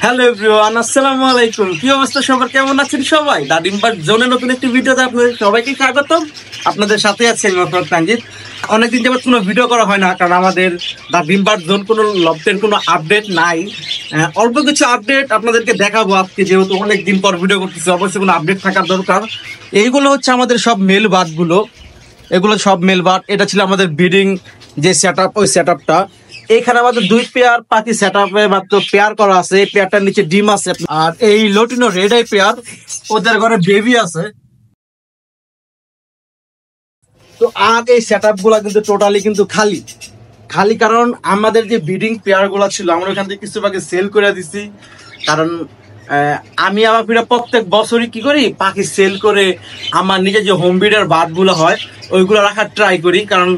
Hello everyone, আসসালামু আলাইকুম। কি অবস্থা সবার, কেমন আছেন সবাই? দাদিম বার্ড জোনের নতুন একটি ভিডিওতে আপনাদের সবাইকে স্বাগতম। আপনাদের সাথে আছি আমি মোহাম্মদ তানজিদ। অনেকদিন যাবত কোনো ভিডিও করা হয় না, কারণ আমাদের দাদিম বার্ড জোন কোনো লফটের কোনো আপডেট নাই। অল্প কিছু আপডেট আপনাদেরকে দেখাবো আজকে, যেহেতু অনেকদিন পর ভিডিও করতেছি, অবশ্যই কোনো আপডেট থাকার দরকার। এইগুলো হচ্ছে আমাদের সব মেল বার্ডগুলো, এগুলো সব মেল বার্ড। এটা ছিল আমাদের ব্রিডিং যে সেট আপ, ওই সেট আপটা। এখানে আমাদের 2 পেয়ার পাখি সেট আপে মাত্র পেয়ার করা আছে। এই পেয়ারটার নিচে ডিম আছে, আর এই লটিনো রেড আই পেয়ার, ওদের ঘরে বেবি আছে। তো আর এই সেট আপ গুলা কিন্তু টোটালি কিন্তু খালি খালি, কারণ আমাদের যে ব্রিডিং পেয়ার গুলা ছিল আমরা ওখান থেকে কিছু পাখি সেল করে দিছি। কারণ আমি আমার ফিরে প্রত্যেক বছরই কি করি, পাখি সেল করে আমার নিজের যে হোম ব্রিডার বার্ড গুলো হয় ওইগুলো রাখার ট্রাই করি। কারণ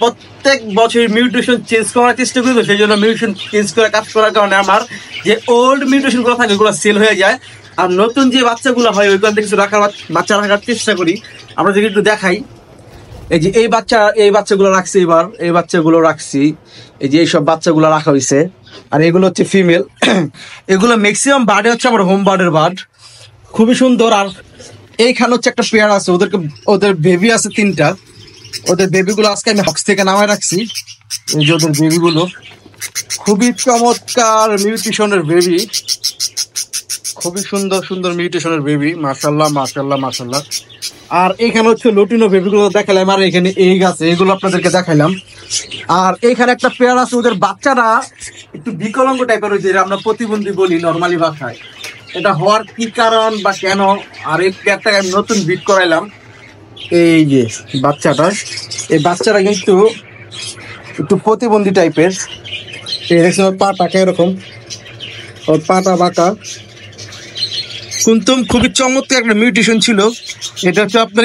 প্রত্যেক বছর মিউটেশন চেঞ্জ করার চেষ্টা করি, তো সেই জন্য মিউটেশন চেঞ্জ করে কাজ করার কারণে আমার যে ওল্ড মিউটেশন গুলো থাকে ওগুলো সেল হয়ে যায়। আর নতুন যে বাচ্চাগুলো হয় ওইগুলো কিছু বাচ্চা রাখার চেষ্টা করি। আমরা যদি একটু দেখাই, এই যে এই বাচ্চাগুলো রাখছি, এবার এই বাচ্চাগুলো রাখছি, এই যে এইসব বাচ্চাগুলো রাখা হয়েছে। আর এগুলো হচ্ছে ফিমেল। এগুলো ম্যাক্সিমাম বার্ডে হচ্ছে আমার হোম বার্ডের বার্ড, খুবই সুন্দর। আর এইখানে হচ্ছে একটা পেয়ার আছে, ওদের বেবি আছে 3টা। ওদের বেবিগুলো আজকে আমি বক্স থেকে নামায় রাখছি। এই যে ওদের বেবিগুলো খুবই চমৎকার মিউটেশনের বেবি, খুবই সুন্দর সুন্দর মিউটেশনের বেবি, মাশাআল্লাহ মাশাআল্লাহ মাশাআল্লাহ। আর এখানে হচ্ছে লটিনো বেবিগুলো দেখালাম, আর এখানে এগ আছে, এগুলো আপনাদেরকে দেখাইলাম। আর এখানে একটা পেয়ার আছে, ওদের বাচ্চারা একটু বিকলাঙ্গ টাইপের হয়েছে, আমরা প্রতিবন্ধী বলি নর্মালি ভাষায়। এটা হওয়ার কি কারণ বা কেন, আর এই পেয়ারটাকে আমি নতুন বিট করাইলাম। এই যে বাচ্চাটা, এই বাচ্চারা কিন্তু একটু প্রতিবন্ধী টাইপের। এই দেখছেন ওর পাটাকে এরকম, ওর পাটা বাঁকা, কিন্তু খুবই চমৎকার একটা মিউটেশন ছিল। এটা হচ্ছে আপনার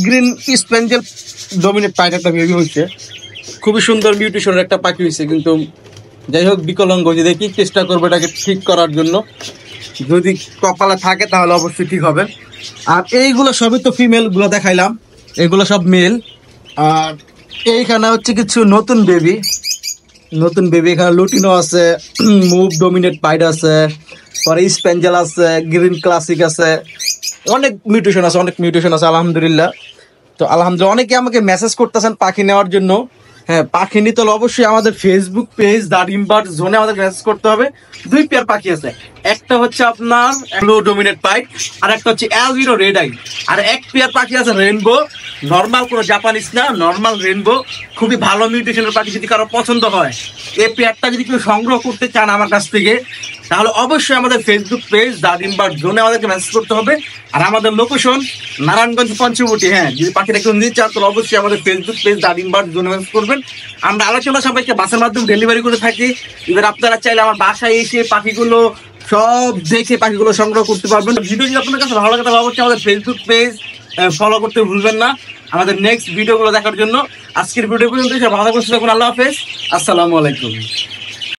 গ্রিন স্প্যাঞ্জেল ডমিনেট পাইট একটা বেবি হয়েছে, খুবই সুন্দর মিউটেশনের একটা পাখি হয়েছে। কিন্তু যাই হোক, বিকলাঙ্গ, যে দেখি চেষ্টা করবো এটাকে ঠিক করার জন্য, যদি কপালে থাকে তাহলে অবশ্যই ঠিক হবে। আর এইগুলো সবই তো ফিমেল গুলো দেখাইলাম, এগুলো সব মেল। আর এইখানে হচ্ছে কিছু নতুন বেবি, এখানে লুটিনো আছে, মুভ ডমিনেট পাইড আছে, পরে স্প্যাঞ্জেল আছে, গ্রিন ক্লাসিক আছে, অনেক মিউটেশন আছে আলহামদুলিল্লাহ। তো আলহামদুলিল্লাহ, অনেকে আমাকে মেসেজ করতেছেন পাখি নেওয়ার জন্য। হ্যাঁ, পাখি নিতে হলে অবশ্যই আমাদের ফেসবুক পেজ দাদিম বার্ড জোনে আমাদের মেসেজ করতে হবে। 2 পেয়ার পাখি আছে, একটা হচ্ছে আপনার ব্লু ডমিনেট পাইট, আর একটা হচ্ছে অ্যালবিনো রেড আই। আর 1 পেয়ার পাখি আছে রেইনবো, নর্মাল কোনো জাপানিজ না, নর্মাল রেইনবো, খুবই ভালো মিউটেশনের পাখি। যদি কারো পছন্দ হয়, এই পেয়ারটা যদি কেউ সংগ্রহ করতে চান আমার কাছ থেকে, তাহলে অবশ্যই আমাদের ফেসবুক পেজ দাদিম বার্ড জোনে আমাদেরকে মেসেজ করতে হবে। আর আমাদের লোকেশন নারায়ণগঞ্জ পঞ্চবটি। হ্যাঁ, যদি পাখিটা কেউ নিতে চান তাহলে অবশ্যই আমাদের ফেসবুক পেজ দাদিম বার্ড জোনে মেসেজ করবেন। আমরা আলোচনা সবাইকে বাসের মাধ্যমে ডেলিভারি করে থাকি। এবার আপনারা চাইলে আমার বাসায় এসে পাখিগুলো সব দেখে পাখিগুলো সংগ্রহ করতে পারবেন। ভিডিও যদি আপনার কাছে ভালো লাগে তাহলে অবশ্যই আমাদের ফেসবুক পেজ ফলো করতে ভুলবেন না আমাদের নেক্সট ভিডিওগুলো দেখার জন্য। আজকের ভিডিও পর্যন্ত ভালো থাকুন, আল্লাহ হাফেজ, আসসালামু আলাইকুম।